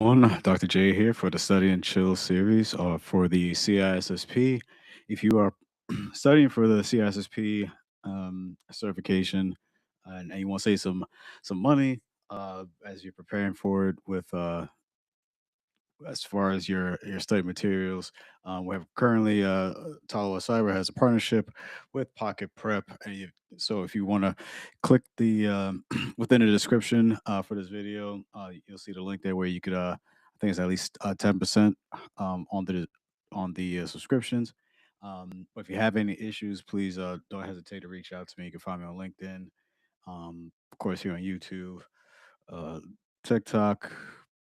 One, Dr. J here for the Study and Chill series for the CISSP. If you are studying for the CISSP certification and you want to save some money as you're preparing for it with as far as your study materials. We have currently Talo Cyber has a partnership with Pocket Prep, so if you want to click the within the description for this video, you'll see the link there where you could I think it's at least 10% on the subscriptions. But if you have any issues, please don't hesitate to reach out to me. You can find me on LinkedIn, of course, here on YouTube, uh, TikTok,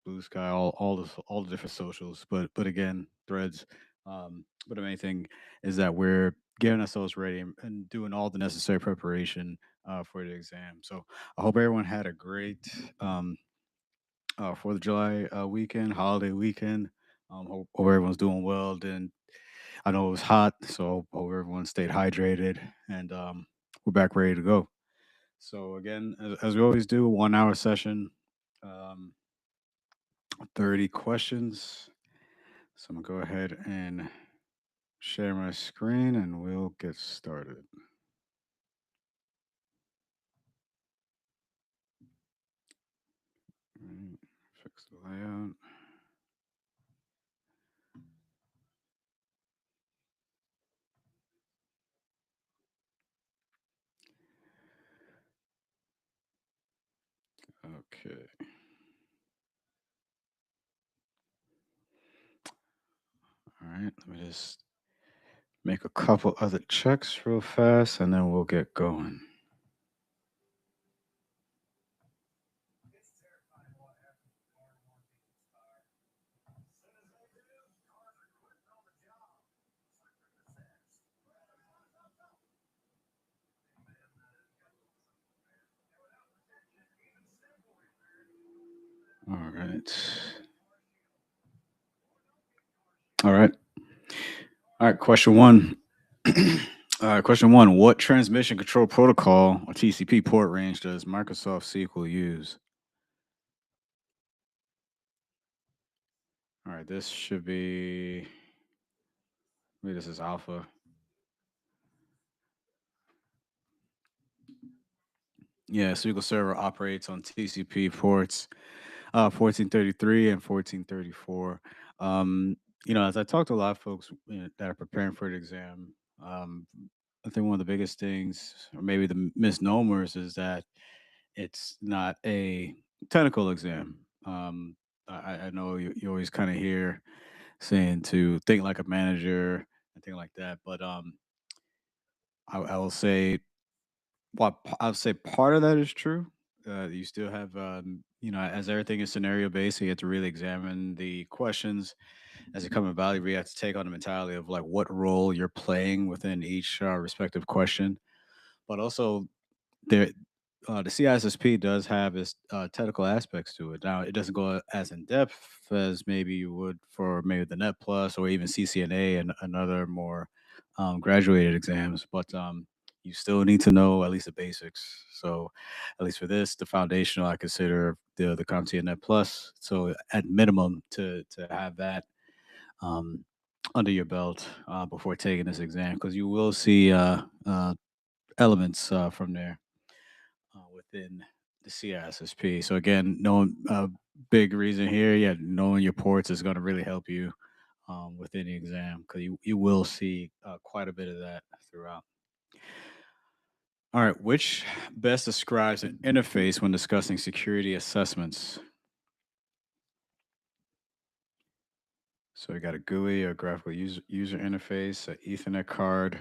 Blue Sky, all the different socials. But again, Threads. But the main thing is that we're getting ourselves ready and doing all the necessary preparation for the exam. So I hope everyone had a great Fourth of July weekend, holiday weekend. Hope everyone's doing well. Then I know it was hot, so hope everyone stayed hydrated, and we're back ready to go. So again, as we always do, 1 hour session, um, 30 questions. So I'm gonna go ahead and share my screen, and we'll get started. Right, fix the layout. Okay. All right. Let me just make a couple other checks real fast, and then we'll get going. All right. All right. All right. Question one. All right. Question one. What transmission control protocol or TCP port range does Microsoft SQL use? All right. This should be. Maybe this is alpha. Yeah, SQL Server operates on TCP ports 1433 and 1434. Um, as I talk to a lot of folks that are preparing for the exam, I think one of the biggest things, or maybe the misnomers, is that it's not a technical exam. I know you always kind of hear saying to think like a manager and things like that, but I will say I'll say part of that is true. You still have, as everything is scenario based, so you have to really examine the questions as they come about. You really have to take on the mentality of like what role you're playing within each respective question. But also, there, the CISSP does have its technical aspects to it. Now, it doesn't go as in depth as maybe you would for maybe the Net Plus or even CCNA and other more graduated exams, but you still need to know at least the basics. So, at least for this, the foundational, I consider the CompTIA Net Plus. So, at minimum, to have that um, under your belt before taking this exam, because you will see elements from there within the CISSP. So again, knowing big reason here, yeah, knowing your ports is going to really help you within the exam because you will see quite a bit of that throughout. All right, which best describes an interface when discussing security assessments? So we got a GUI, a graphical user interface, an Ethernet card,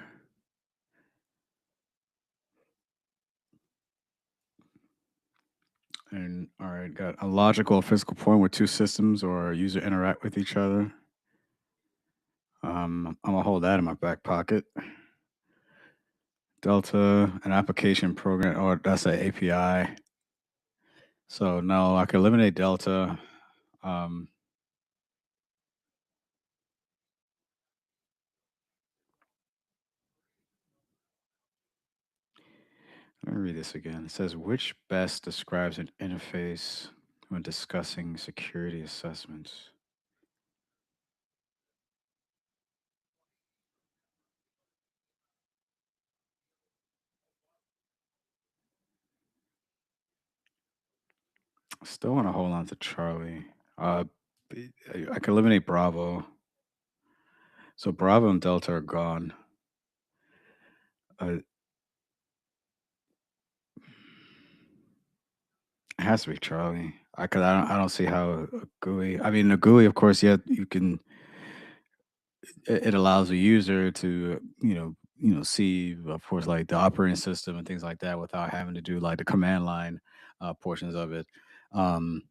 and all right, got a logical or physical point where two systems or a user interact with each other. I'm gonna hold that in my back pocket. Delta, an application program, or that's an API. So no, I can eliminate Delta. Um, Let me read this again. It says which best describes an interface when discussing security assessments. Still want to hold on to Charlie. I could eliminate Bravo. So Bravo and Delta are gone. It has to be Charlie. I don't see how a GUI. I mean, a GUI, of course, yeah, you can. It allows a user to, see, of course, like the operating system and things like that without having to do like the command line portions of it. Um,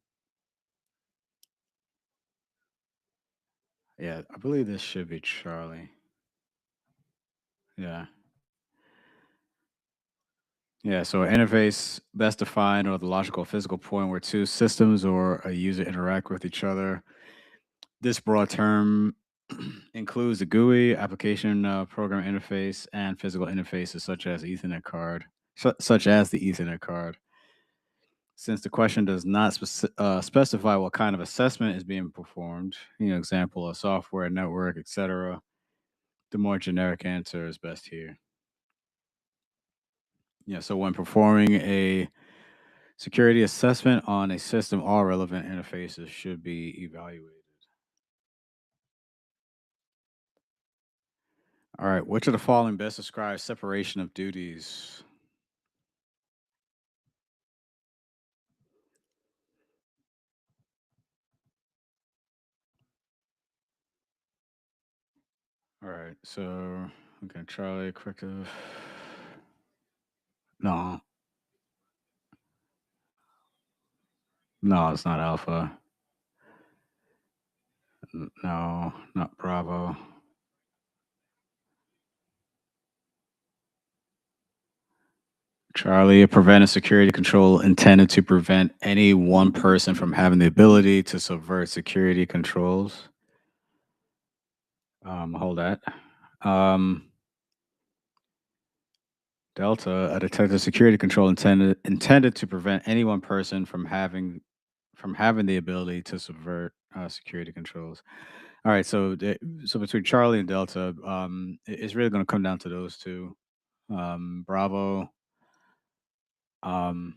yeah, I believe this should be Charlie. Yeah. Yeah, so interface best defined or the logical physical point where two systems or a user interact with each other. This broad term includes the GUI, application program interface, and physical interfaces such as the Ethernet card. Since the question does not specify what kind of assessment is being performed, example, a software, network, etc., the more generic answer is best here. Yeah, so when performing a security assessment on a system, all relevant interfaces should be evaluated. All right, which of the following best describes separation of duties? All right, so okay, Charlie, corrective. No, no, it's not Alpha. No, not Bravo. Charlie, a preventive security control intended to prevent any one person from having the ability to subvert security controls. Hold that. Um, Delta, a detective security control intended to prevent any one person from having the ability to subvert security controls. All right, so between Charlie and Delta, it's really going to come down to those two. Bravo. Um,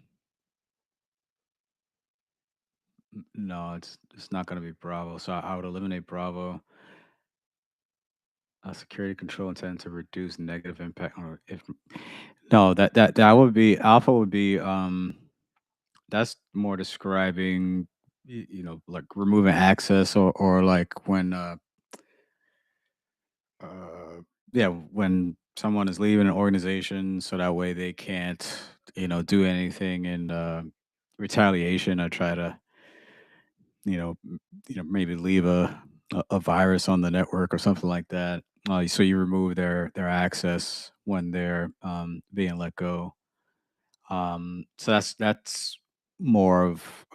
no, it's not going to be Bravo. So I would eliminate Bravo. Security control intended to reduce negative impact on if no that would be Alpha would be that's more describing like removing access or like when uh yeah when someone is leaving an organization so that way they can't do anything in retaliation or try to maybe leave a virus on the network or something like that. So you remove their access when they're being let go. So that's more of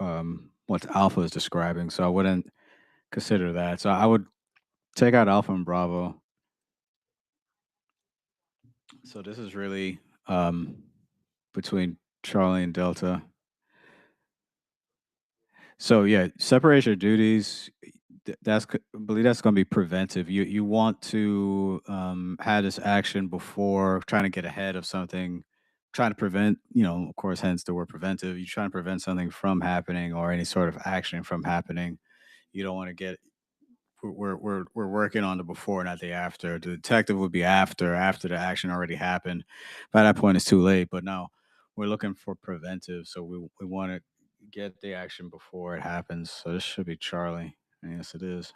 what Alpha is describing. So I wouldn't consider that. So I would take out Alpha and Bravo. So this is really between Charlie and Delta. So yeah, separation of duties. I believe that's going to be preventive. You want to have this action before trying to get ahead of something, trying to prevent. Of course, hence the word preventive. You're trying to prevent something from happening or any sort of action from happening. You don't want to get. We're working on the before, not the after. The detective would be after the action already happened. By that point, it's too late. But now we're looking for preventive, so we want to get the action before it happens. So this should be Charlie. And yes, it is.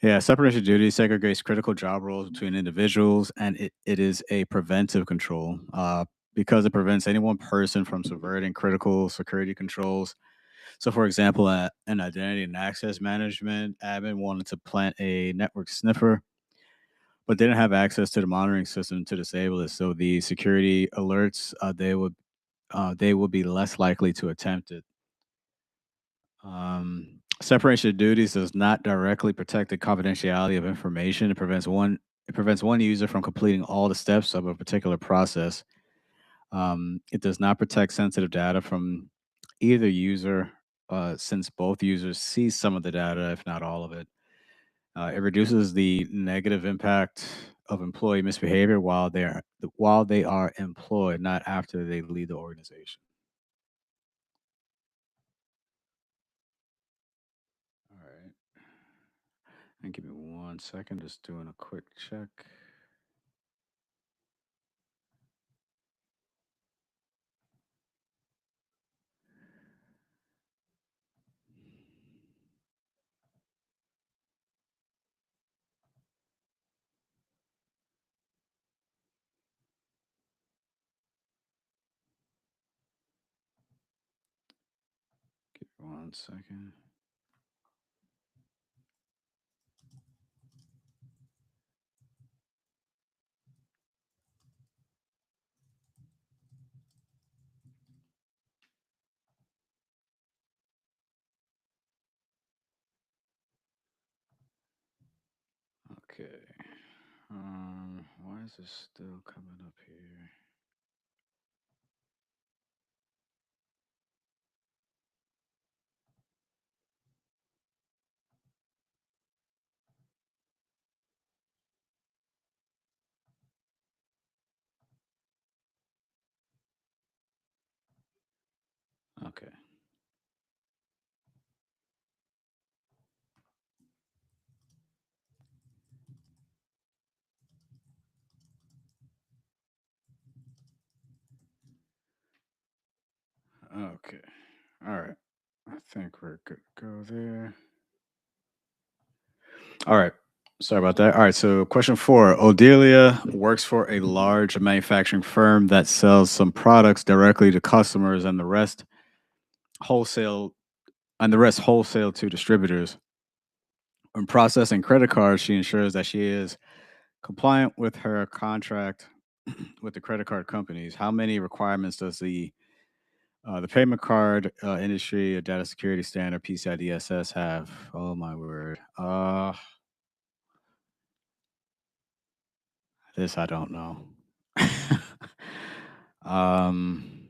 Yeah, separation of duties segregates critical job roles between individuals, and it is a preventive control because it prevents any one person from subverting critical security controls. So, for example, an identity and access management admin wanted to plant a network sniffer, but didn't have access to the monitoring system to disable it. So, the security alerts they would be less likely to attempt it. Separation of duties does not directly protect the confidentiality of information. It prevents one user from completing all the steps of a particular process. It does not protect sensitive data from either user since both users see some of the data, if not all of it. It reduces the negative impact of employee misbehavior while they are employed, not after they leave the organization. All right. And give me 1 second, just doing a quick check. Give me 1 second. Okay. Why is this still coming up here? Okay. Okay. All right. I think we're good to go there. All right. Sorry about that. All right. So, question four: Odelia works for a large manufacturing firm that sells some products directly to customers wholesale and the rest wholesale to distributors. When processing credit cards, she ensures that she is compliant with her contract with the credit card companies. How many requirements does the payment card industry, a data security standard, PCI DSS have? Oh my word. This I don't know. um,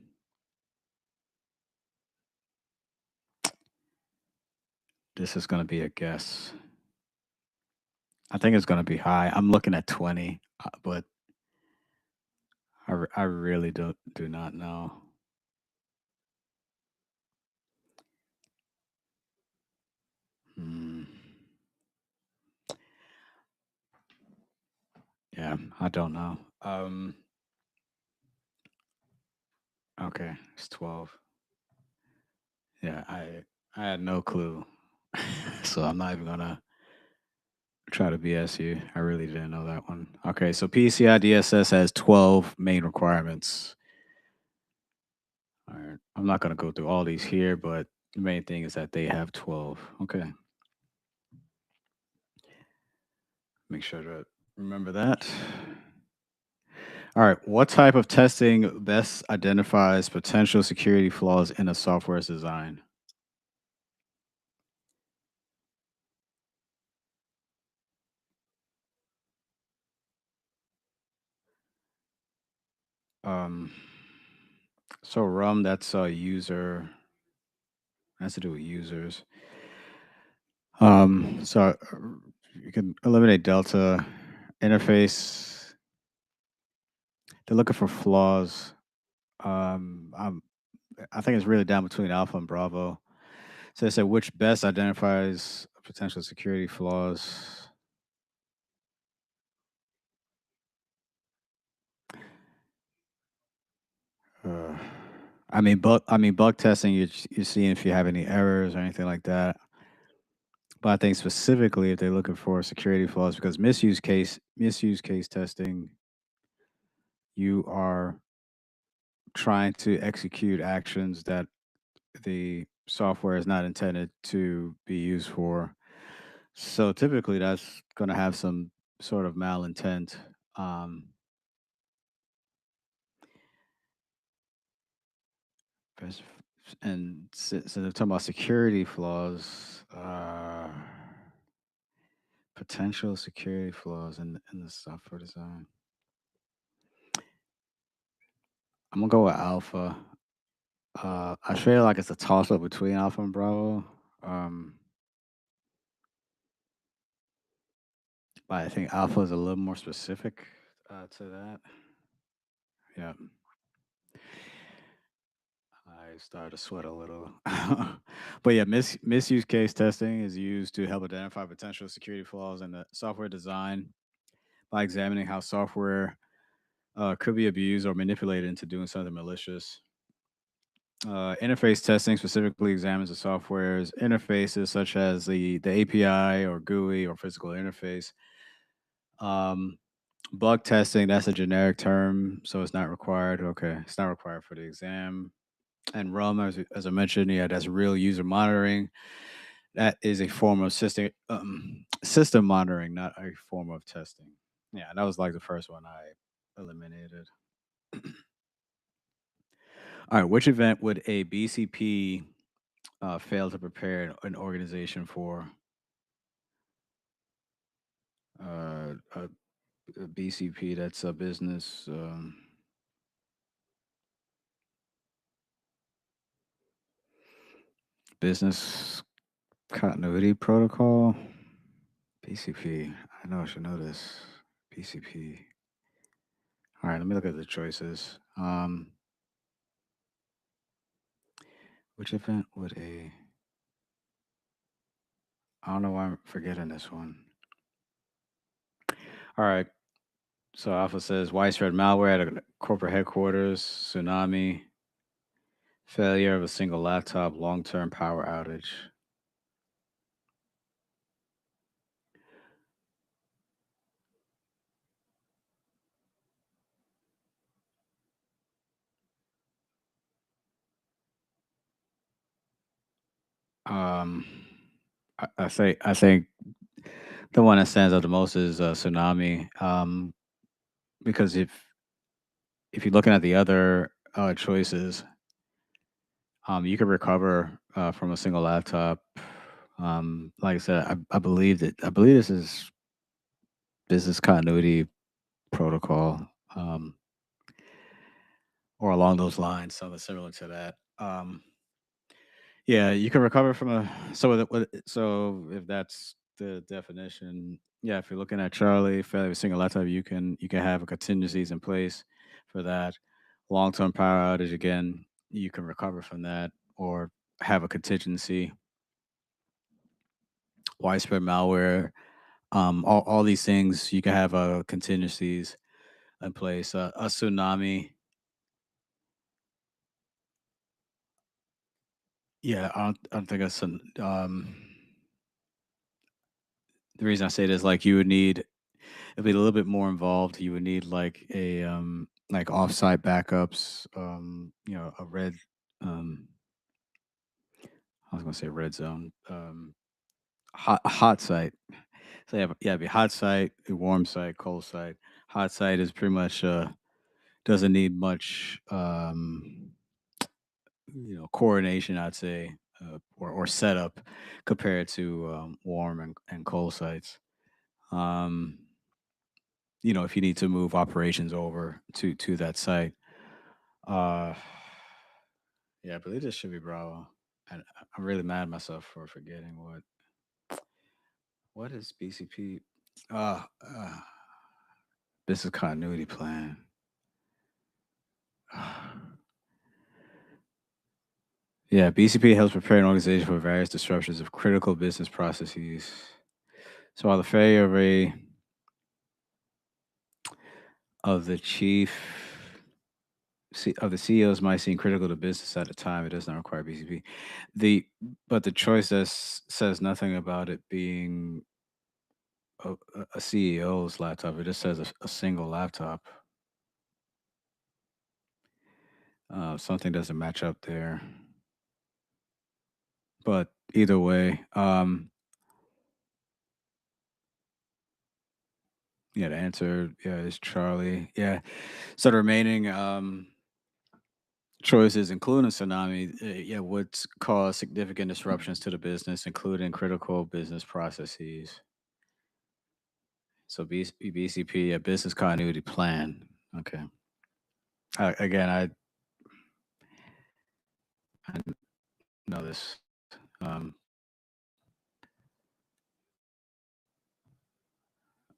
this is going to be a guess. I think it's going to be high. I'm looking at 20, but I really do not know. Hmm. Yeah, I don't know. Okay, it's 12. Yeah, I had no clue. So I'm not even gonna try to BS you. I really didn't know that one. Okay, so PCI DSS has 12 main requirements. All right. I'm not gonna go through all these here, but the main thing is that they have 12. Okay. Make sure to remember that. All right. What type of testing best identifies potential security flaws in a software's design? Um, so RUM, that's a user, has to do with users. So you can eliminate delta interface. They're looking for flaws. I'm, I think it's really down between alpha and bravo. So they said which best identifies potential security flaws. Uh, bug testing. You're seeing if you have any errors or anything like that. But I think specifically if they're looking for security flaws, because misuse case testing, you are trying to execute actions that the software is not intended to be used for. So typically, that's going to have some sort of malintent. Um, Best- and so they're talking about security flaws, potential security flaws in the software design. I'm gonna go with alpha. I feel like it's a toss up between Alpha and Bravo. Um, but I think Alpha is a little more specific to that. Yeah, I started to sweat a little. But yeah, misuse case testing is used to help identify potential security flaws in the software design by examining how software could be abused or manipulated into doing something malicious. Interface testing specifically examines the software's interfaces, such as the API or GUI or physical interface. Um, Bug testing, that's a generic term, so it's not required. Okay, it's not required for the exam. And RUM, as I mentioned, yeah, that's real user monitoring. That is a form of system monitoring, not a form of testing. Yeah, that was like the first one I eliminated. All right, which event would a BCP fail to prepare an organization for? A BCP, that's a business continuity protocol. BCP. I know I should know this. BCP. All right, let me look at the choices. Which event would a? I don't know why I'm forgetting this one. All right. So Alpha says widespread malware at a corporate headquarters, tsunami, failure of a single laptop, long-term power outage. Um, I think the one that stands out the most is tsunami. Because if you're looking at the other choices, you can recover from a single laptop. Like I said, I believe this is business continuity protocol, um, or along those lines, something similar to that. Yeah, you can recover from a so if that's the definition, yeah, if you're looking at Charlie, failure of a single laptop, you can have a contingencies in place for that. Long term power outage again, you can recover from that or have a contingency. Widespread malware, all these things you can have contingencies in place. A tsunami, yeah, I don't think that's the reason I say this, like you would need it'd be a little bit more involved. You would need like a like offsite backups, a red I was gonna say red zone, hot site. So yeah, it'd be hot site, a warm site, cold site. Hot site is pretty much doesn't need much coordination, I'd say, or setup compared to warm and cold sites. Um, if you need to move operations over to that site. Uh, yeah, I believe this should be Bravo. And I'm really mad at myself for forgetting what is BCP. Uh, uh Business continuity plan. Yeah, BCP helps prepare an organization for various disruptions of critical business processes. So while the failure of the chief of the CEOs might seem critical to business at the time, it does not require BCP. The but the choice says nothing about it being a CEO's laptop. It just says a single laptop. Something doesn't match up there. But either way, yeah, the answer, yeah, is Charlie. Yeah. So the remaining choices, including tsunami, yeah, would cause significant disruptions to the business, including critical business processes. So BCP, a business continuity plan. Okay. Again, I know this. Um,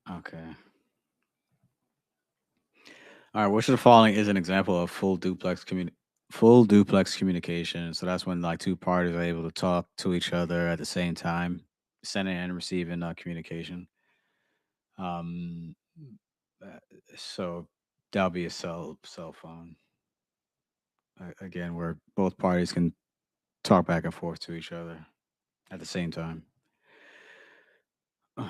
okay. All right. Which of the following is an example of full duplex communication? So that's when like two parties are able to talk to each other at the same time, sending and receiving communication. Um, uh, so that'll be a cell phone. Again, where both parties can talk back and forth to each other at the same time. All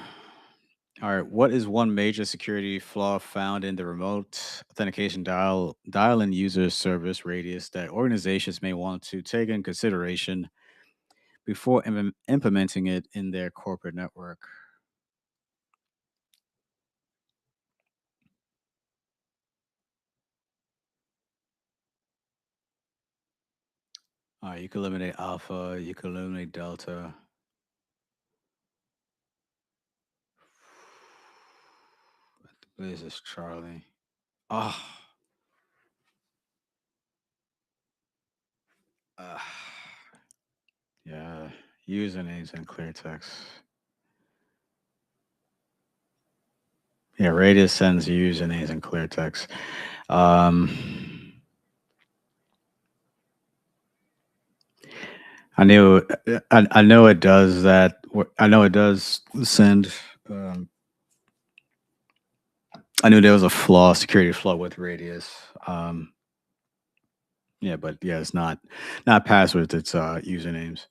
right. What is one major security flaw found in the remote authentication dial-in user service radius that organizations may want to take in consideration before implementing it in their corporate network? You can eliminate alpha. You can eliminate delta. This is Charlie. Oh, uh, yeah. Usernames and clear text. Yeah, Radius sends usernames in clear text. Um, I knew, I know it does that. I know it does send. Um, I knew there was a flaw, security flaw with Radius. Yeah, but yeah, it's not passwords. It's usernames.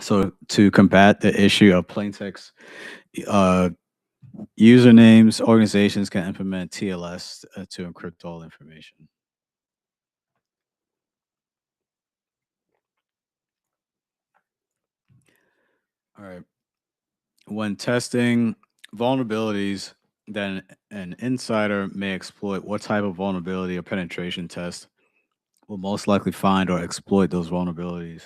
So to combat the issue of plain text uh, usernames, organizations can implement TLS to encrypt all information. All right. When testing vulnerabilities, then an insider may exploit what type of vulnerability or penetration test will most likely find or exploit those vulnerabilities.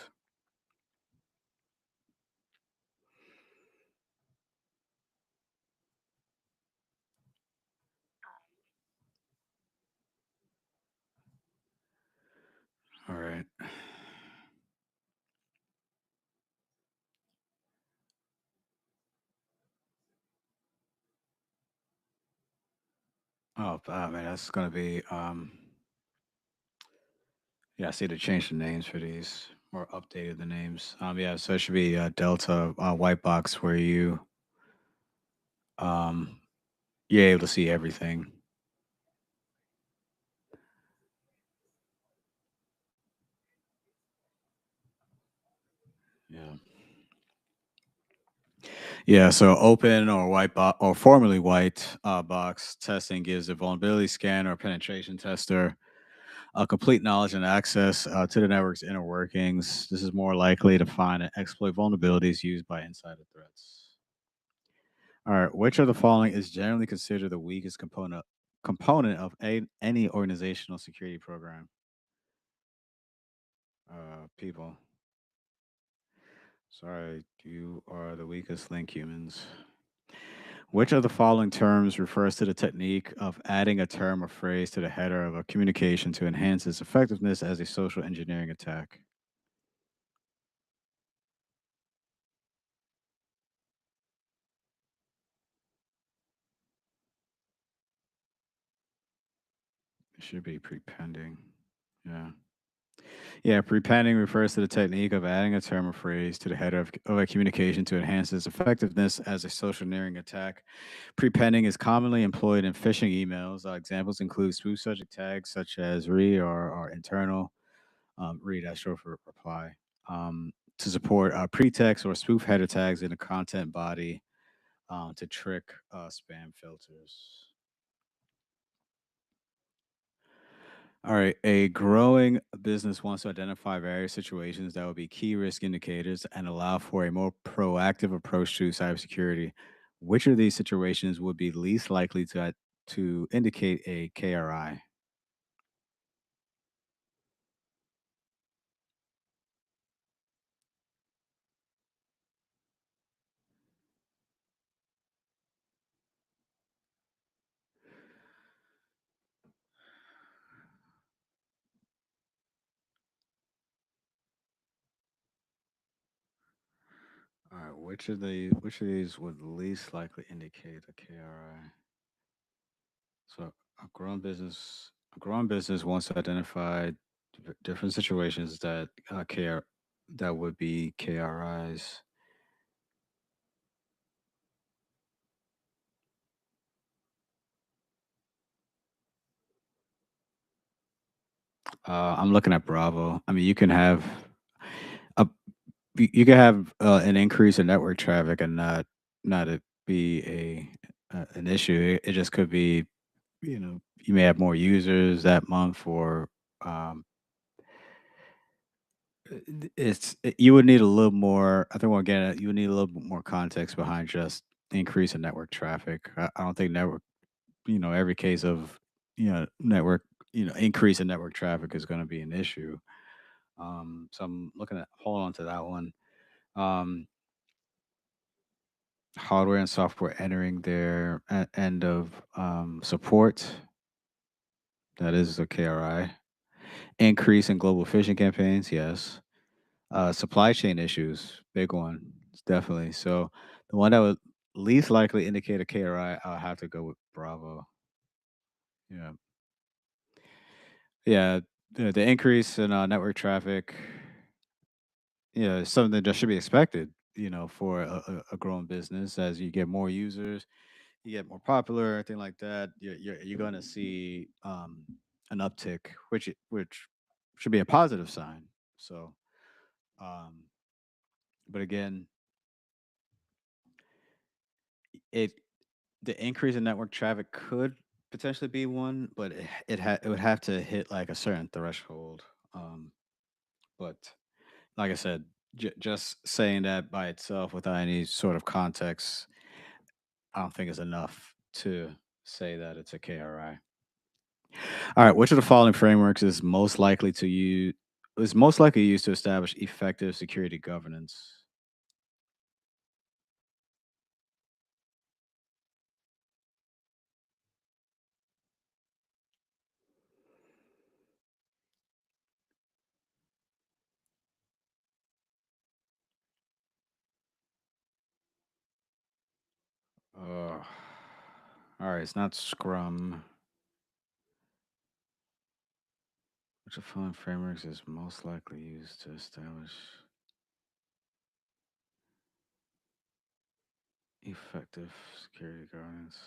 All right. Oh, man, that's gonna be yeah. I see they changed the names for these or updated the names. Yeah, so it should be Delta white box where um you're able to see everything. Yeah. Yeah, so open or white box or formerly white box testing gives a vulnerability scanner or penetration tester complete knowledge and access to the network's inner workings. This is more likely to find and exploit vulnerabilities used by insider threats. All right, which of the following is generally considered the weakest component of any organizational security program? People. Sorry, you are the weakest link, humans. Which of the following terms refers to the technique of adding a term or phrase to the header of a communication to enhance its effectiveness as a social engineering attack? It should be prepending. Yeah. Yeah, prepending refers to the technique of adding a term or phrase to the header of a communication to enhance its effectiveness as a social engineering attack. Prepending is commonly employed in phishing emails. Examples include spoof subject tags such as re or internal. Re, that's short for reply. To support pretext or spoof header tags in the content body to trick spam filters. All right. A growing business wants to identify various situations that will be key risk indicators and allow for a more proactive approach to cybersecurity. Which of these situations would be least likely to indicate a KRI? which of these would least likely indicate a KRI? So a growing business wants to identify different situations that KR that would be KRIs. I'm looking at Bravo. I mean, a you can have an increase in network traffic and not it be an issue. It just could be, you may have more users that month, or um, you would need a little more. I think we're getting at, you would need a little bit more context behind just increase in network traffic. I don't think every case of network increase in network traffic is going to be an issue. So I'm looking at hold on to that one. Um, Hardware and software entering their end of support. That is a KRI. Increase in global phishing campaigns. Yes. Supply chain issues. Big one. It's definitely. So the one that would least likely indicate a KRI, I'll have to go with Bravo. Yeah. Yeah. The increase in network traffic, is something that should be expected, for a growing business. As you get more users, you get more popular, everything like that, you're going to see an uptick, which should be a positive sign. So, um, but again, it the increase in network traffic could potentially be one, but it would have to hit like a certain threshold. Um, but like I said, just saying that by itself without any sort of context, I don't think is enough to say that it's a KRI. All right, which of the following frameworks is most likely used to establish effective security governance? Uh, all right, it's not Scrum. Which of the following frameworks is most likely used to establish effective security governance?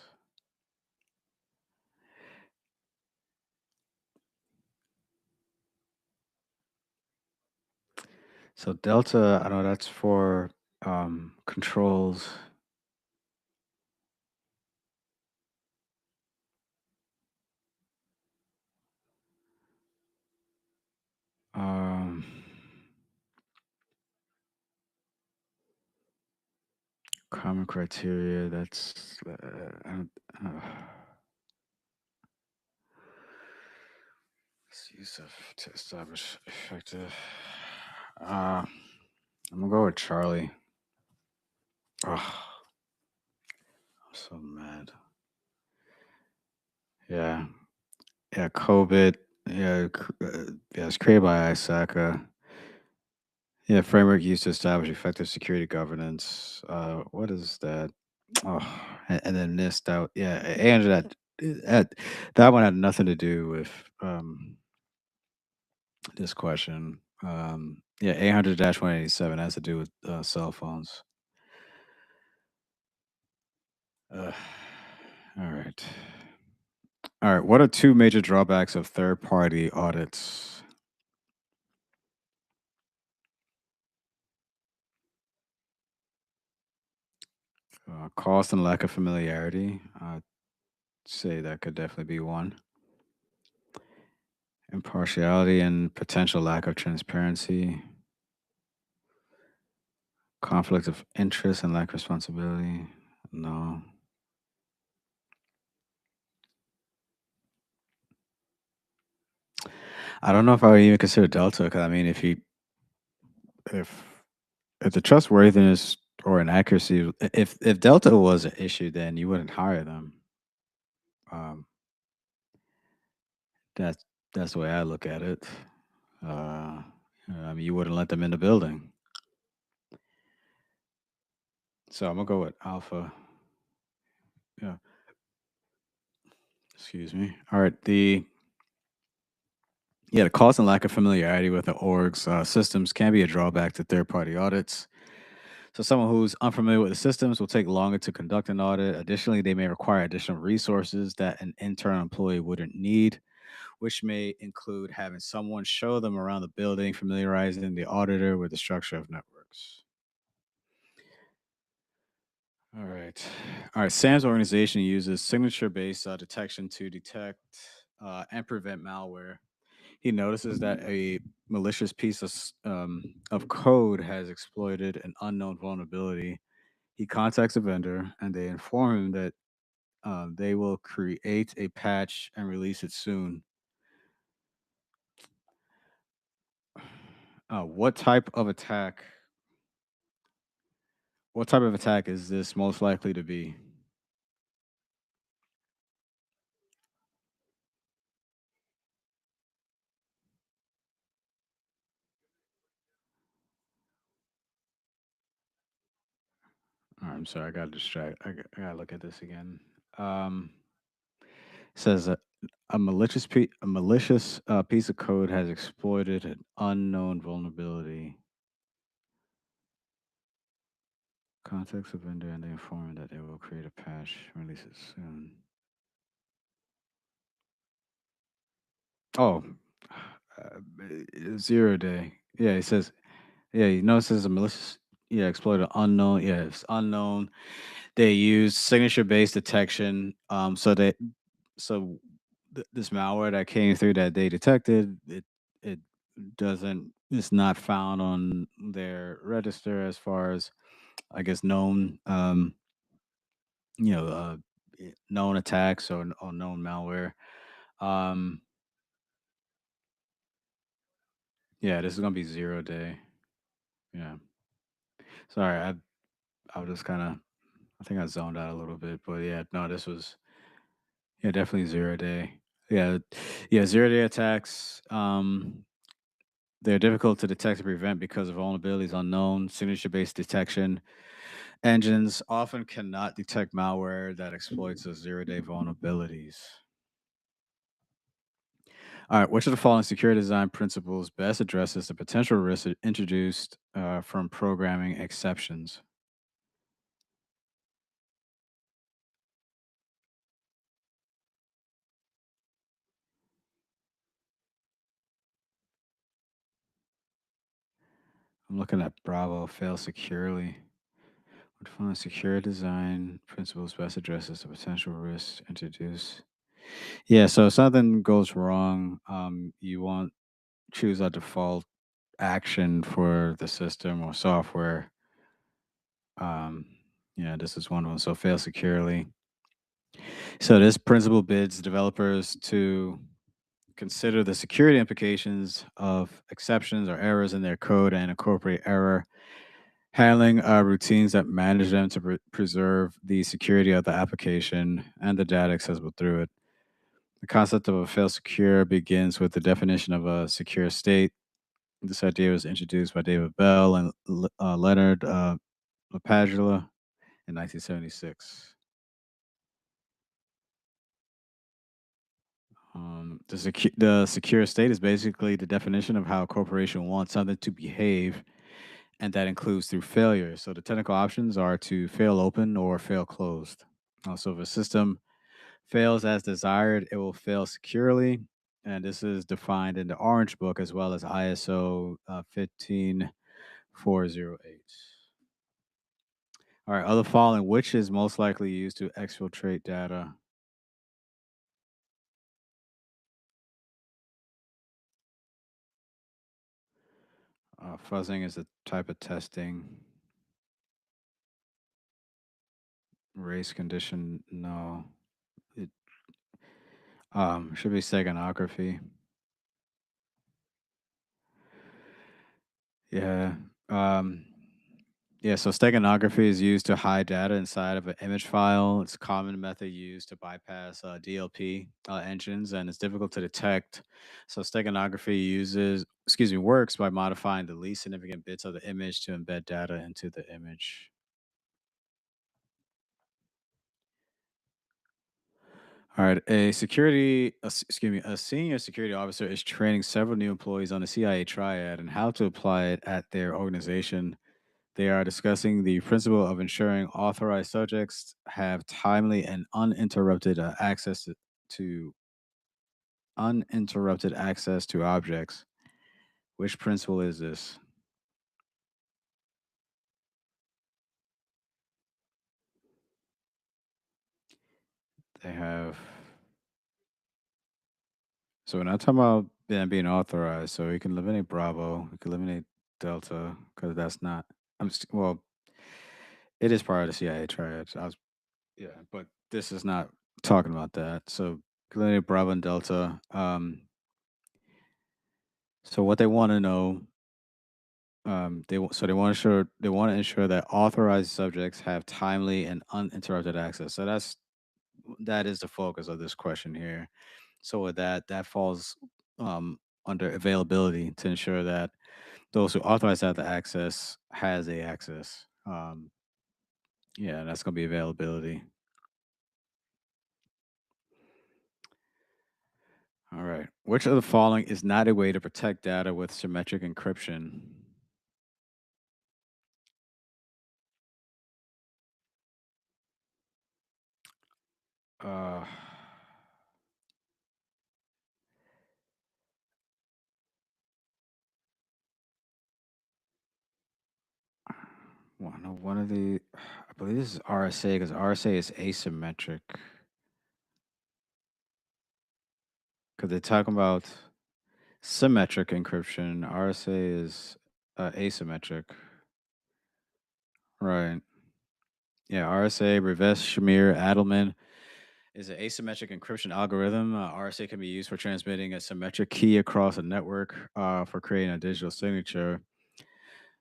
So Delta, I know that's for controls. Um, Common criteria. That's I don't, it's use of to establish effective. Uh, I'm gonna go with Charlie. Oh, I'm so mad. Yeah, yeah. COVID. Yeah, yeah. It's created by ISACA. Yeah, framework used to establish effective security governance. What is that? Oh, and then NIST out. Yeah, and that one had nothing to do with this question. Yeah, 800-187 has to do with cell phones. Uh, all right. All right. What are two major drawbacks of third-party audits? Cost and lack of familiarity. I'd say that could definitely be one. Impartiality and potential lack of transparency. Conflict of interest and lack of responsibility. No. I don't know if I would even consider Delta, because I mean, if if the trustworthiness or inaccuracy, if Delta was an issue, then you wouldn't hire them. Um, that's that's the way I look at it. I mean, you wouldn't let them in the building. So I'm gonna go with alpha. Yeah. Excuse me. All right. The cost and lack of familiarity with the org's systems can be a drawback to third-party audits. So someone who's unfamiliar with the systems will take longer to conduct an audit. Additionally, they may require additional resources that an internal employee wouldn't need, which may include having someone show them around the building, familiarizing the auditor with the structure of networks. All right. All right. Sam's organization uses signature based detection to detect and prevent malware. He notices that a malicious piece of code has exploited an unknown vulnerability. He contacts a vendor and they inform him that they will create a patch and release it soon. What type of attack? What type of attack is this most likely to be? I'm sorry, I got distracted. I gotta look at this again. Um, says a malicious piece of code has exploited an unknown vulnerability. Contacts a vendor and they inform that they will create a patch, release it soon. Oh, 0 day. Yeah, he says. Yeah, he notices a malicious. Yeah, exploited unknown. Yeah, it's unknown. They use signature-based detection. This malware that came through that they detected, it doesn't. It's not found on their register as far as I guess known. You know, known attacks or known malware. Um, yeah, this is gonna be 0 day. Yeah, sorry, I was just kind of. I think I zoned out a little bit, but yeah, no, this was yeah definitely 0 day. Yeah, yeah, 0 day attacks. They're difficult to detect and prevent because of vulnerabilities unknown. Signature-based detection engines often cannot detect malware that exploits those 0 day vulnerabilities. All right, which of the following security design principles best addresses the potential risks introduced from programming exceptions? I'm looking at Bravo fail securely. What following secure design principles best addresses the potential risks introduced? Yeah, so if something goes wrong, you want choose a default action for the system or software. Um, yeah, this is one of them. So fail securely. So this principle bids developers to consider the security implications of exceptions or errors in their code and incorporate error handling routines that manage them to preserve the security of the application and the data accessible through it. The concept of a fail secure begins with the definition of a secure state. This idea was introduced by David Bell and Leonard LaPadula in 1976. The secure state is basically the definition of how a corporation wants something to behave, and that includes through failure. So the technical options are to fail open or fail closed. So if a system fails as desired, it will fail securely. And this is defined in the Orange Book as well as ISO 15408. All right, other following, which is most likely used to exfiltrate data? Fuzzing is a type of testing. Race condition, no. It should be steganography. Yeah. Um, yeah, so steganography is used to hide data inside of an image file. It's a common method used to bypass DLP engines, and it's difficult to detect. So works by modifying the least significant bits of the image to embed data into the image. All right, excuse me, a senior security officer is training several new employees on the CIA triad and how to apply it at their organization. They are discussing the principle of ensuring authorized subjects have timely and to uninterrupted access to objects. Which principle is this? They have So we're not talking about them being authorized. So you can eliminate Bravo, you can eliminate Delta because that's not. Well, it is part of the CIA triad. Yeah, but this is not talking about that. So eliminate Bravo and Delta. So what they want to know, they want to ensure that authorized subjects have timely and uninterrupted access. So that is the focus of this question here. So with that, that falls under availability to ensure that those who authorize to have the access has a access. Yeah, that's going to be availability. All right. Which of the following is not a way to protect data with symmetric encryption? Uh, one of the, I believe this is RSA because RSA is asymmetric. Because they're talking about symmetric encryption. RSA is asymmetric. Right. Yeah, RSA, Reverse Shamir Adelman is an asymmetric encryption algorithm. RSA can be used for transmitting a symmetric key across a network for creating a digital signature.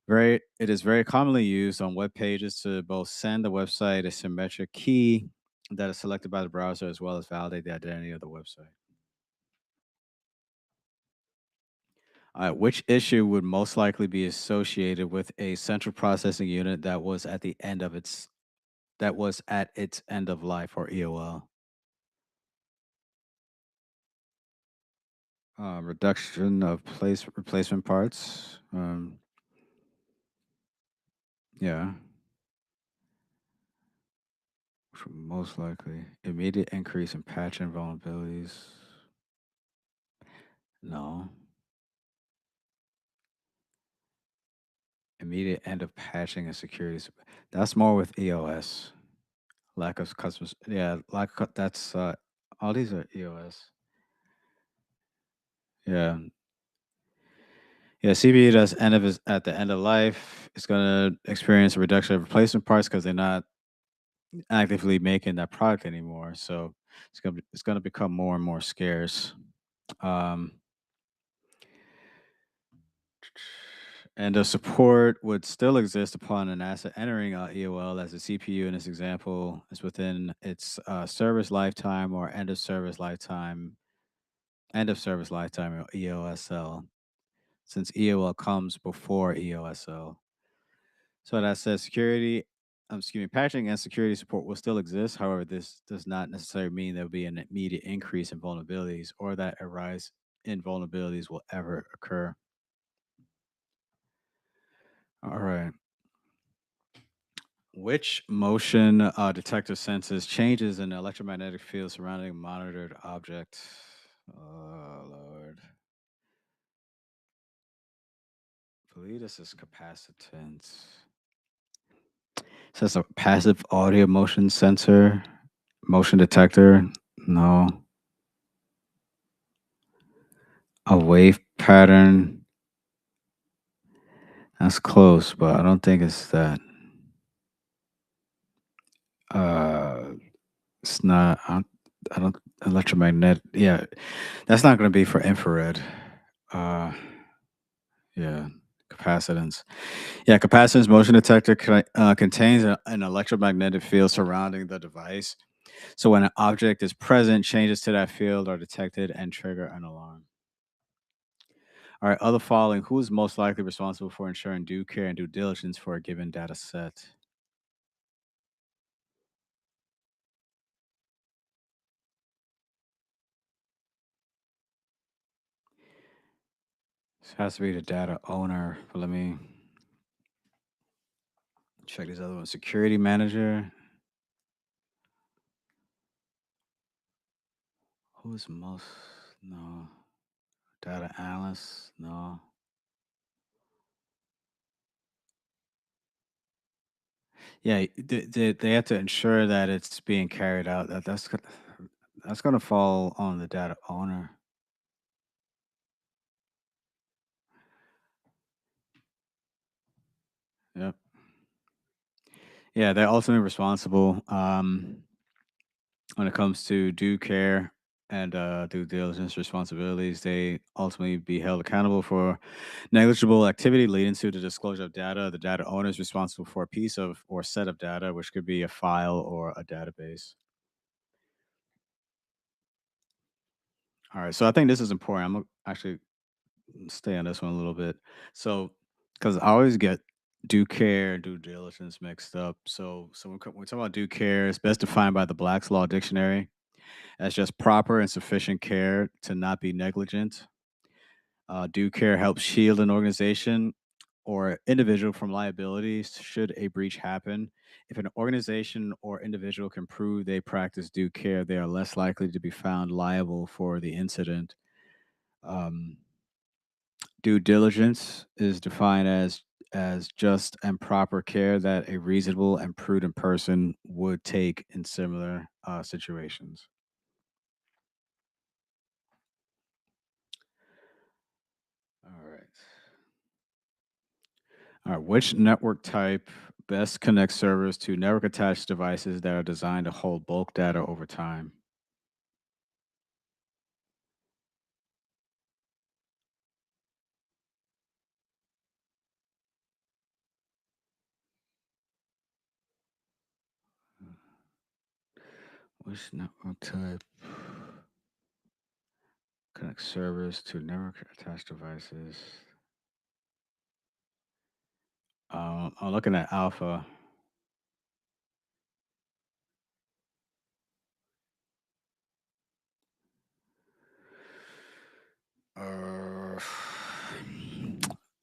It is very commonly used on web pages to both send the website a symmetric key that is selected by the browser as well as validate the identity of the website. Which issue would most likely be associated with a central processing unit that was at its end of life or EOL? Reduction of place replacement parts. Yeah, which would most likely immediate increase in patching vulnerabilities. No, immediate end of patching and security. That's more with EOS. Lack of customers. Yeah, that's all these are EOS. Yeah, yeah. CBE does end of his at the end of life. It's gonna experience a reduction of replacement parts because they're not actively making that product anymore. So it's gonna become more and more scarce. Um, and the support would still exist upon an asset entering EOL as the CPU in this example is within its service lifetime or end of service lifetime or EOSL, since EOL comes before EOSL. So that says patching and security support will still exist. However, this does not necessarily mean there will be an immediate increase in vulnerabilities or that a rise in vulnerabilities will ever occur. All right. Which motion detector senses changes in the electromagnetic field surrounding a monitored object? Oh, Lord. I believe this is capacitance. Says a passive audio motion sensor, motion detector. No. A wave pattern. That's close, but I don't think it's that. Uh, it's not. I don't electromagnetic. Yeah, that's not going to be for infrared. Uh, yeah, capacitance. Yeah, capacitance motion detector contains an electromagnetic field surrounding the device. So when an object is present, changes to that field are detected and trigger an alarm. All right, other following, who is most likely responsible for ensuring due care and due diligence for a given data set? Has to be the data owner. But let me check these other ones. Security manager. Who's most? No. Data analyst. No. Yeah, they have to ensure that it's being carried out. That's gonna fall on the data owner. Yep. Yeah, they're ultimately responsible when it comes to due care and due diligence responsibilities. They ultimately be held accountable for negligible activity leading to the disclosure of data. The data owner is responsible for a piece of or set of data, which could be a file or a database. All right, so I think this is important. I'm gonna actually stay on this one a little bit. So, because I always get due care and due diligence mixed up. So when we talk about due care, it's best defined by the Black's Law Dictionary as just proper and sufficient care to not be negligent. Due care helps shield an organization or individual from liabilities should a breach happen. If an organization or individual can prove they practice due care, they are less likely to be found liable for the incident. Um, Due diligence is defined as just and proper care that a reasonable and prudent person would take in similar situations. All right. All right. Which network type best connects servers to network attached devices that are designed to hold bulk data over time? Which network type connects servers to network attached devices? I'm looking at Alpha. Uh,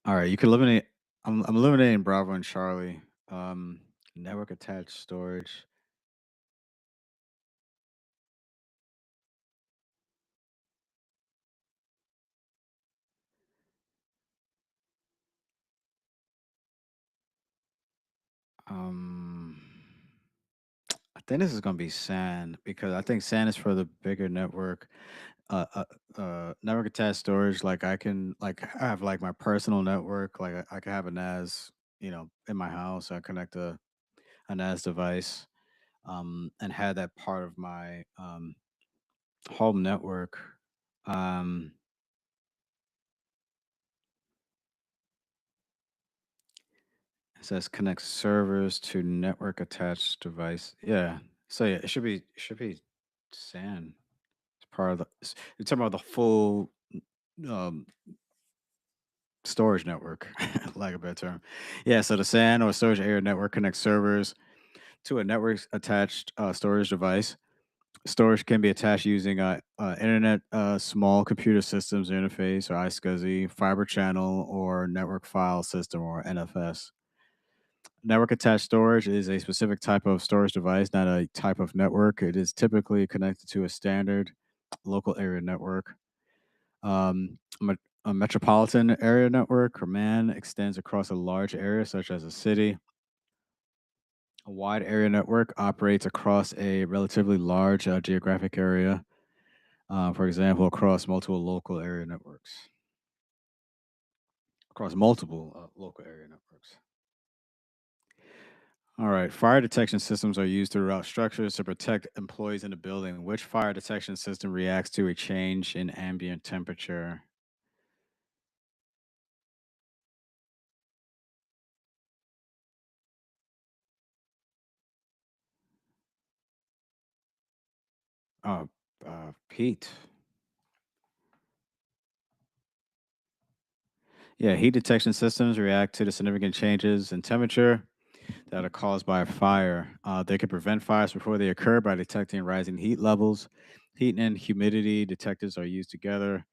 all right, you can eliminate. I'm eliminating Bravo and Charlie. Um, Network attached storage. Um, I think this is gonna be SAN because I think SAN is for the bigger network. Network attached storage. Like I can like I have like my personal network. Like I can have a NAS, in my house. I connect a NAS device, and have that part of my home network. Um, It says connect servers to network attached device. Yeah. So yeah, it should be SAN. It's part of the. You're talking about the full um, storage network, like a better term. Yeah. So the SAN or storage area network connects servers to a network attached storage device. Storage can be attached using internet small computer systems interface or iSCSI, fiber channel, or network file system or NFS. Network attached storage is a specific type of storage device, not a type of network. It is typically connected to a standard local area network. A metropolitan area network, or MAN, extends across a large area, such as a city. A wide area network operates across a relatively large geographic area, for example, across multiple local area networks. Across multiple local area networks. All right. Fire detection systems are used throughout structures to protect employees in the building. Which fire detection system reacts to a change in ambient temperature? Oh, Pete. Yeah, heat detection systems react to the significant changes in temperature that are caused by a fire. They can prevent fires before they occur by detecting rising heat levels. Heat and humidity detectors are used together.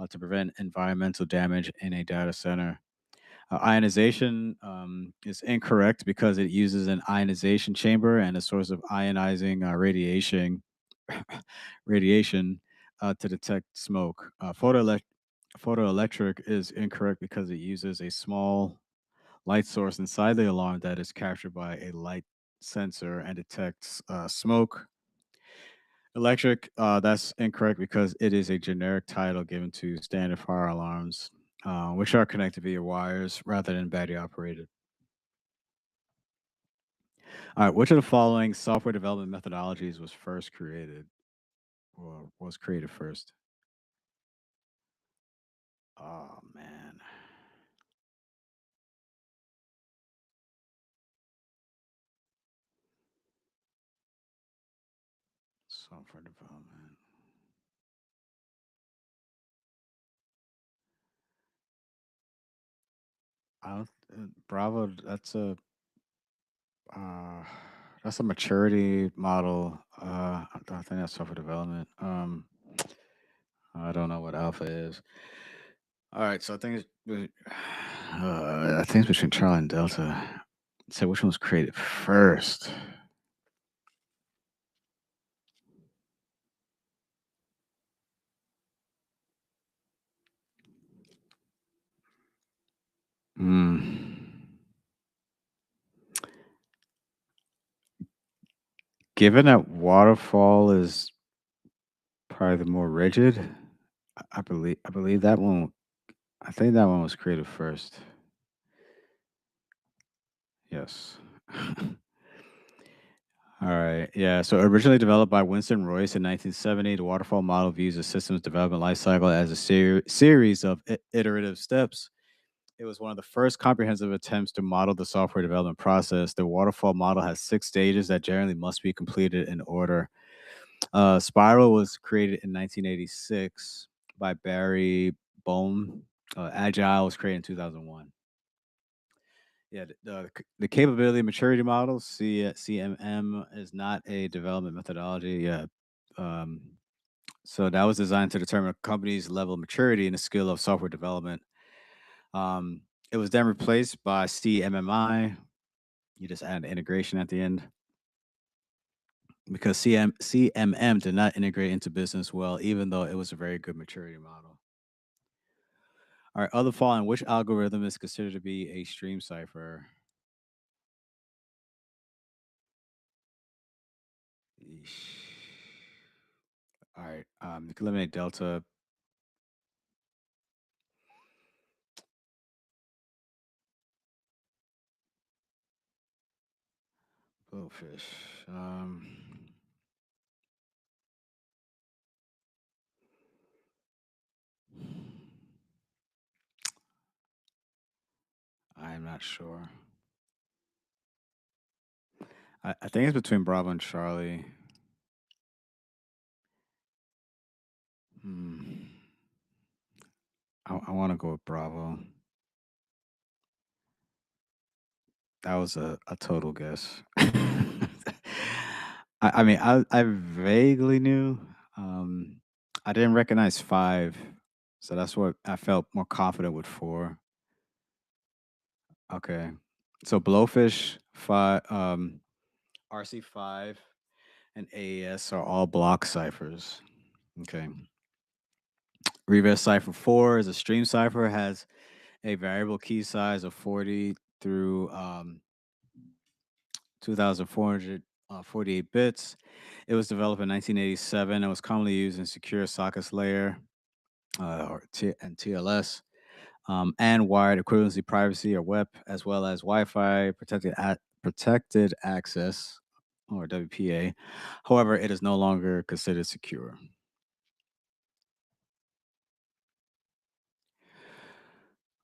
to prevent environmental damage in a data center. Ionization is incorrect because it uses an ionization chamber and a source of ionizing radiation to detect smoke. Photoelectric is incorrect because it uses a small light source inside the alarm that is captured by a light sensor and detects smoke. Electric, that's incorrect because it is a generic title given to standard fire alarms, which are connected via wires rather than battery operated. All right, which of the following software development methodologies was first created or was created first? Oh man, software development. I don't, Bravo. Uh, that's a maturity model. I think that's software development. I don't know what alpha is. All right, so I think it's between Charlie and Delta. So which one was created first? Hmm. Given that waterfall is probably the more rigid, I believe that one. I think that one was created first. Yes. All right. Yeah. So originally developed by Winston Royce in 1970, the waterfall model views a systems development lifecycle as a series of iterative steps. It was one of the first comprehensive attempts to model the software development process. The waterfall model has 6 stages that generally must be completed in order. Spiral was created in 1986 by Barry Bohm. Agile was created in 2001. Yeah, the capability maturity model (CMM) is not a development methodology. Yeah, um, so that was designed to determine a company's level of maturity in the skill of software development. Um, it was then replaced by CMMI. You just add integration at the end because CMM did not integrate into business well, even though it was a very good maturity model. All right, other following, which algorithm is considered to be a stream cipher? Yeesh. All right, you can eliminate delta. Blowfish. Um, I'm not sure. I think it's between Bravo and Charlie. Hmm. I want to go with Bravo. That was a total guess. I vaguely knew. Um, I didn't recognize five, so that's what I felt more confident with four. Okay, so Blowfish five, RC5, and AES are all block ciphers. Okay, Reverse cipher four is a stream cipher, has a variable key size of 40 through 2,448 bits. It was developed in 1987 and was commonly used in secure sockets layer and TLS and wired equivalency privacy or WEP, as well as Wi-Fi protected access or WPA. However, it is no longer considered secure.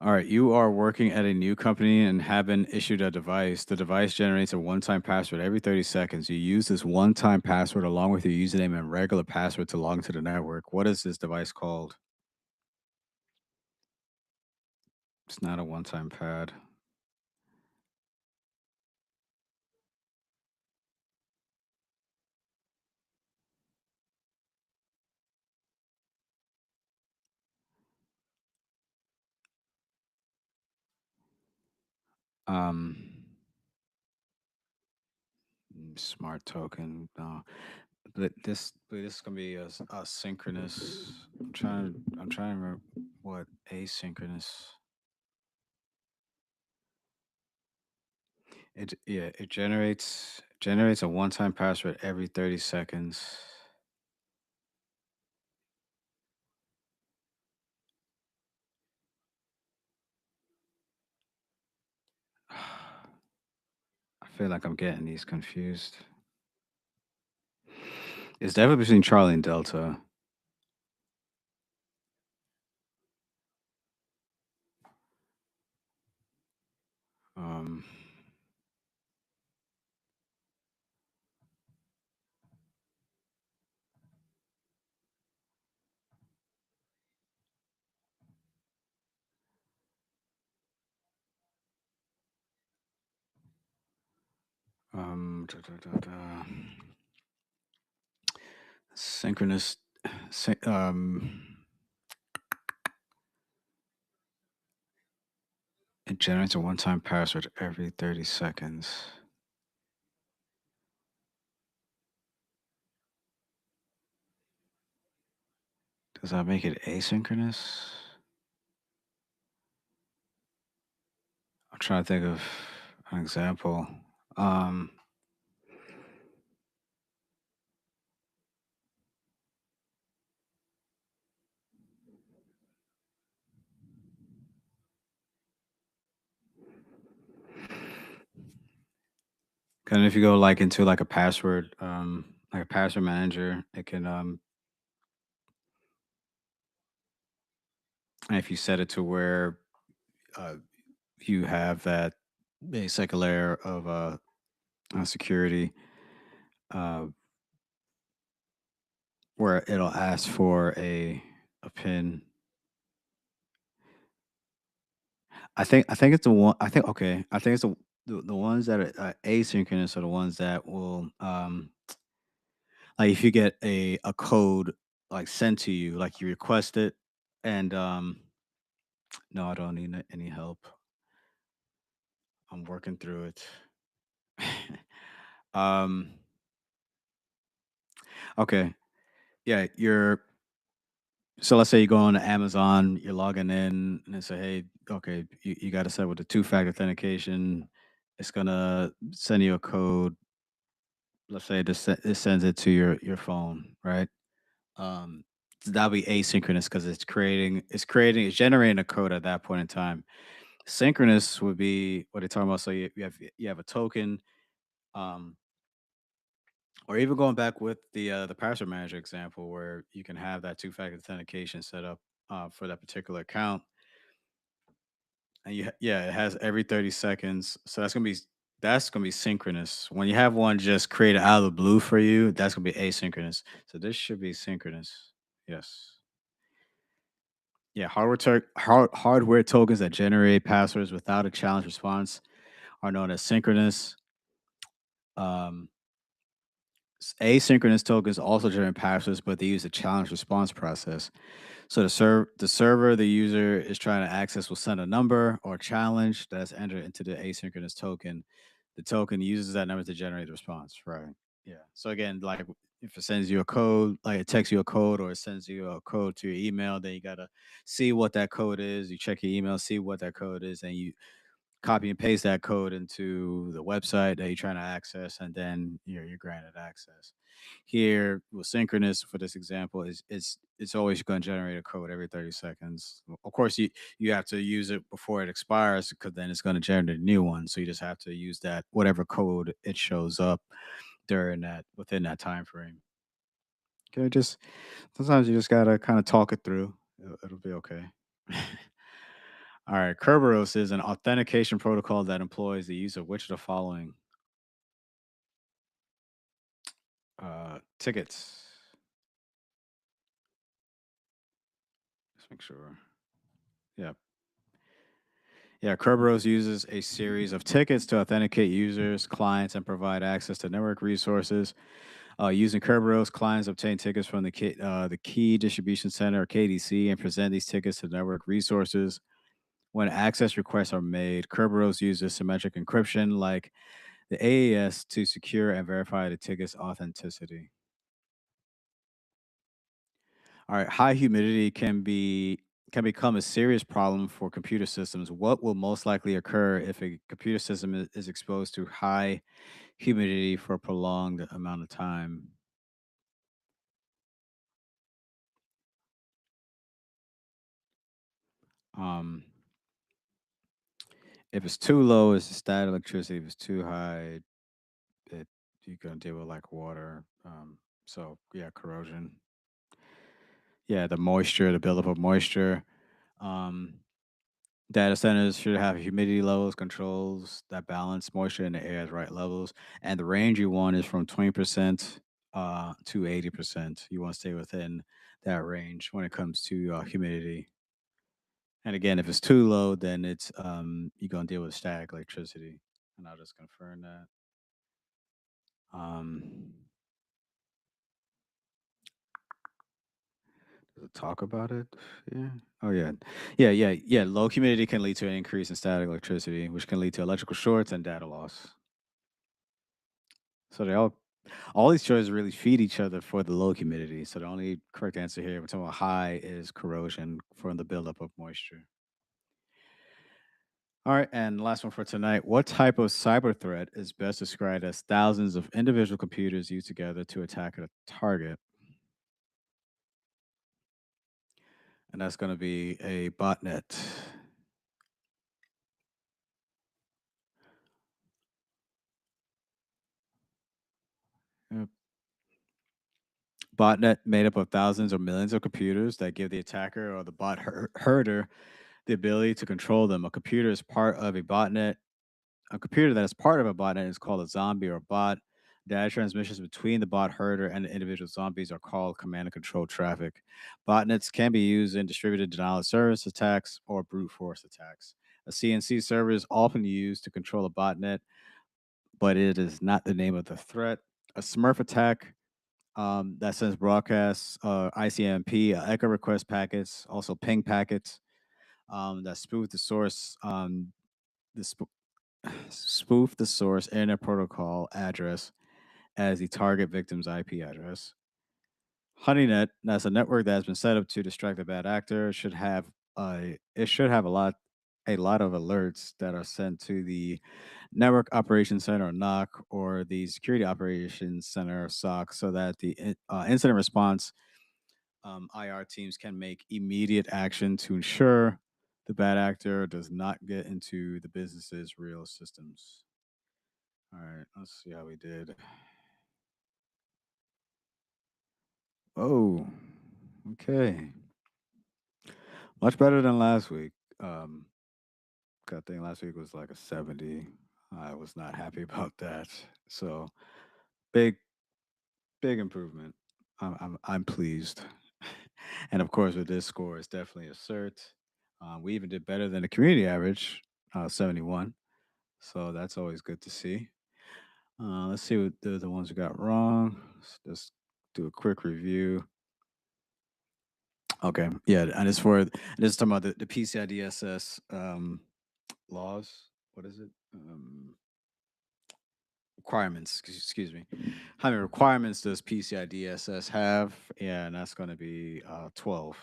All right, you are working at a new company and have been issued a device. The device generates a one-time password every 30 seconds. You use this one-time password along with your username and regular password to log into the network. What is this device called? It's not a one-time pad. Um, smart token. No, but this is gonna be a synchronous. I'm trying to remember what asynchronous. It generates a one-time password every 30 seconds. I feel like I'm getting these confused. It's definitely between Charlie and Delta. Um, da, da, da, da. Synchronous. Syn- um, it generates a one-time password every 30 seconds. Does that make it asynchronous? I'm trying to think of an example. Um, kind of if you go like into like a password manager, it can and if you set it to where uh, you have that basic layer of security, uh, where it'll ask for a pin. I think it's the one. I think okay. I think it's the ones that are asynchronous are the ones that will like if you get a code like sent to you, like you request it, and no, I don't need any help. I'm working through it. um, okay, yeah, you're so let's say you go on to Amazon, you're logging in, and it say, hey, okay, you got to set with the two-factor authentication. It's gonna send you a code. Let's say it sends it to your phone, right? Um, so that'll be asynchronous because it's generating a code at that point in time. Synchronous would be what they're talking about. So you have a token, um, or even going back with the password manager example, where you can have that two-factor authentication set up for that particular account, and yeah, it has every 30 seconds. So that's gonna be synchronous. When you have one just created out of the blue for you, that's gonna be asynchronous. So this should be synchronous. Yes. Yeah, hardware tokens that generate passwords without a challenge response are known as synchronous. Um, Asynchronous tokens also generate passwords, but they use a challenge response process. So the server the user is trying to access will send a number or challenge that's entered into the asynchronous token. The token uses that number to generate the response. Right. Yeah. So again, like if it sends you a code, like it texts you a code or it sends you a code to your email, then you gotta see what that code is. You check your email, see what that code is, and you copy and paste that code into the website that you're trying to access, and then you're granted access. Here, with synchronous for this example, it's always going to generate a code every 30 seconds. Of course, you have to use it before it expires because then it's going to generate a new one. So you just have to use that whatever code it shows up during that within that time frame. Okay, just sometimes you just gotta kind of talk it through. It'll be okay. All right, Kerberos is an authentication protocol that employs the use of which of the following tickets? Let's make sure. Yeah, yeah. Kerberos uses a series of tickets to authenticate users, clients, and provide access to network resources. Using Kerberos, clients obtain tickets from the Key Distribution Center, or KDC, and present these tickets to network resources. When access requests are made, Kerberos uses symmetric encryption like the AES to secure and verify the ticket's authenticity. All right, high humidity can become a serious problem for computer systems. What will most likely occur if a computer system is exposed to high humidity for a prolonged amount of time? Um, if it's too low, it's static electricity. If it's too high, it you're gonna deal with like water. So yeah, corrosion. Yeah, the moisture, the buildup of moisture. Um, Data centers should have humidity levels controls that balance moisture in the air at the right levels, and the range you want is from 20% to 80%. You want to stay within that range when it comes to humidity. And again, if it's too low, then it's you're gonna deal with static electricity. And I'll just confirm that. Um, does it talk about it? Yeah. Oh yeah. Yeah. Low humidity can lead to an increase in static electricity, which can lead to electrical shorts and data loss. So all these choices really feed each other for the low humidity. So the only correct answer here, we're talking about high, is corrosion from the buildup of moisture. All right, and last one for tonight. What type of cyber threat is best described as thousands of individual computers used together to attack a target? And that's going to be a botnet. Yep. Botnet made up of thousands or millions of computers that give the attacker or the herder the ability to control them. A computer is part of a botnet. A computer that is part of a botnet is called a zombie or bot. Data transmissions between the bot herder and the individual zombies are called command and control traffic. Botnets can be used in distributed denial of service attacks or brute force attacks. A CNC server is often used to control a botnet, but it is not the name of the threat. A Smurf attack that sends broadcasts, ICMP, echo request packets, also ping packets that spoof the source. The spoof the source internet protocol address as the target victim's IP address. HoneyNet, that's a network that has been set up to distract a bad actor, should have a lot of alerts that are sent to the Network Operations Center or NOC or the Security Operations Center or SOC so that the incident response IR teams can make immediate action to ensure the bad actor does not get into the business's real systems. All right, let's see how we did. Oh, okay. Much better than last week. Um, I think last week was like a 70. I was not happy about that. So big, big improvement. I'm pleased. And of course, with this score, it's definitely a cert. We even did better than the community average, 71. So that's always good to see. Let's see what the ones we got wrong. Let's just do a quick review. Okay. Yeah. And it's for this is talking about the PCI DSS laws. What is it? Requirements. Excuse me. How many requirements does PCI DSS have? Yeah, and that's going to be 12.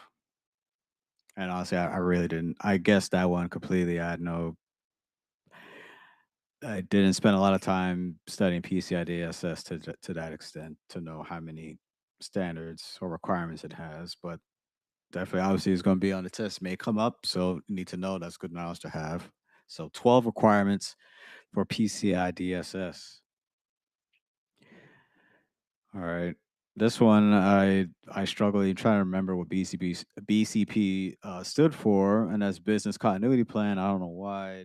And honestly, I really didn't. I guessed that one completely. I didn't spend a lot of time studying PCI DSS to that extent to know how many standards or requirements it has. But definitely, obviously, it's going to be on the test. May come up, so you need to know. That's good knowledge to have. So, 12 requirements for PCI DSS. All right. This one, I struggle in trying to remember what BCP stood for, and that's Business Continuity Plan. I don't know why.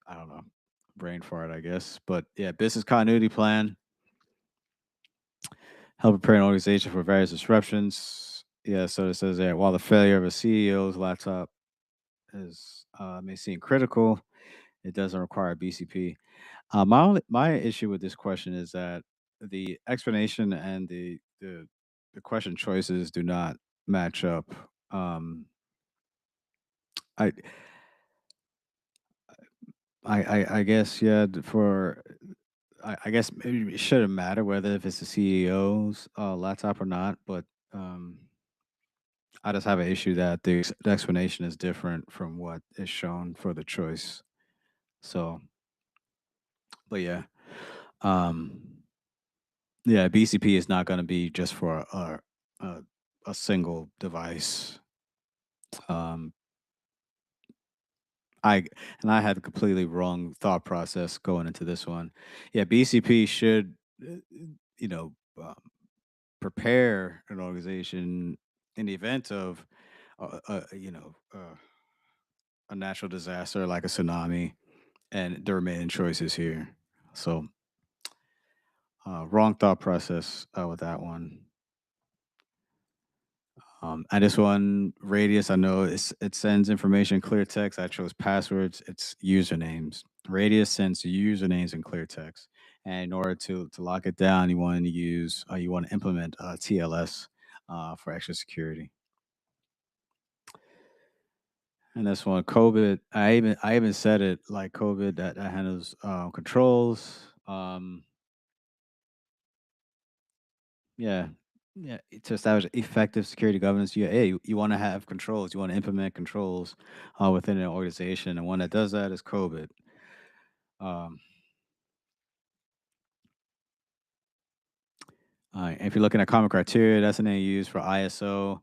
I don't know, brain fart, I guess. But yeah, Business Continuity Plan help prepare an organization for various disruptions. Yeah, so it says there, while the failure of a CEO's laptop is may seem critical, it doesn't require BCP. My issue with this question is that the explanation and the question choices do not match up. Um, I I guess, yeah, for I guess maybe it shouldn't matter whether if it's the CEO's laptop or not, but um, I just have an issue that the explanation is different from what is shown for the choice. So, but yeah, um, yeah, BCP is not going to be just for a a single device. Um, I and I had a completely wrong thought process going into this one. Yeah, BCP should, uh, you know, um, prepare an organization in the event of, a natural disaster like a tsunami, and the remaining choices here. So, wrong thought process with that one. And this one, Radius, I know it sends information clear text. I chose passwords. It's usernames. Radius sends usernames in clear text. And in order to lock it down, you want to implement TLS for extra security. And this one, COVID, I even said it like COVID that handles controls. Yeah. Yeah. To establish effective security governance, you want to have controls. You want to implement controls within an organization. And one that does that is COVID. Um, if you're looking at common criteria, that's the name you use for ISO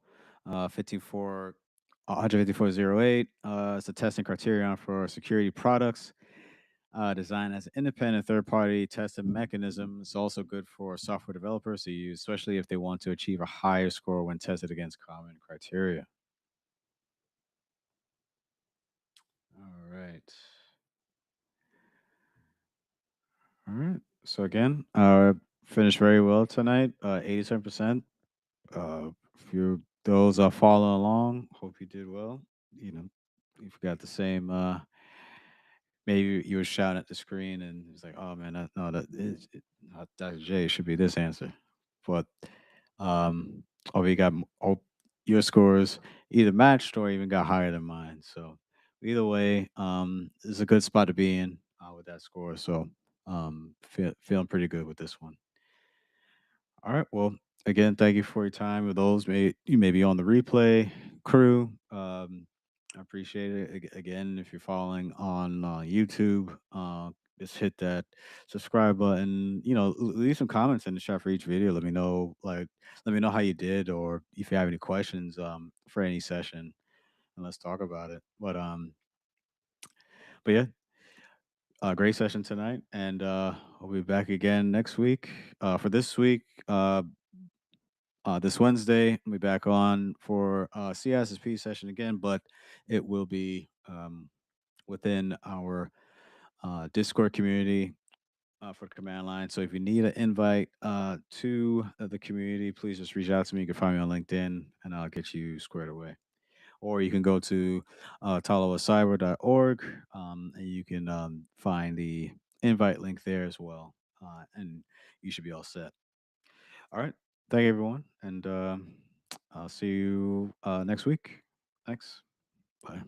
54, 15408. It's a testing criterion for security products designed as an independent third party testing mechanism. It's also good for software developers to use, especially if they want to achieve a higher score when tested against common criteria. All right. All right. So again, finished very well tonight. 87%. If you those are following along, hope you did well. You know, if you got the same maybe you were shouting at the screen and it's like, oh man, no, Dr. J should be this answer. But or you got your scores either matched or even got higher than mine. So either way, it's a good spot to be in with that score. So feeling pretty good with this one. All right. Well, again, thank you for your time. With those, you may be on the replay crew. I appreciate it. Again, if you're following on YouTube, just hit that subscribe button. Leave some comments in the chat for each video. Let me know how you did, or if you have any questions for any session, and let's talk about it. But yeah, great session tonight, and I'll be back again next week. For this week, this Wednesday, I'll be back on for CISSP session again, but it will be within our Discord community for the command line. So if you need an invite to the community, please just reach out to me. You can find me on LinkedIn, and I'll get you squared away. Or you can go to talawacyber.org, and you can find the invite link there as well. And you should be all set. All right. Thank you, everyone. And I'll see you next week. Thanks. Bye.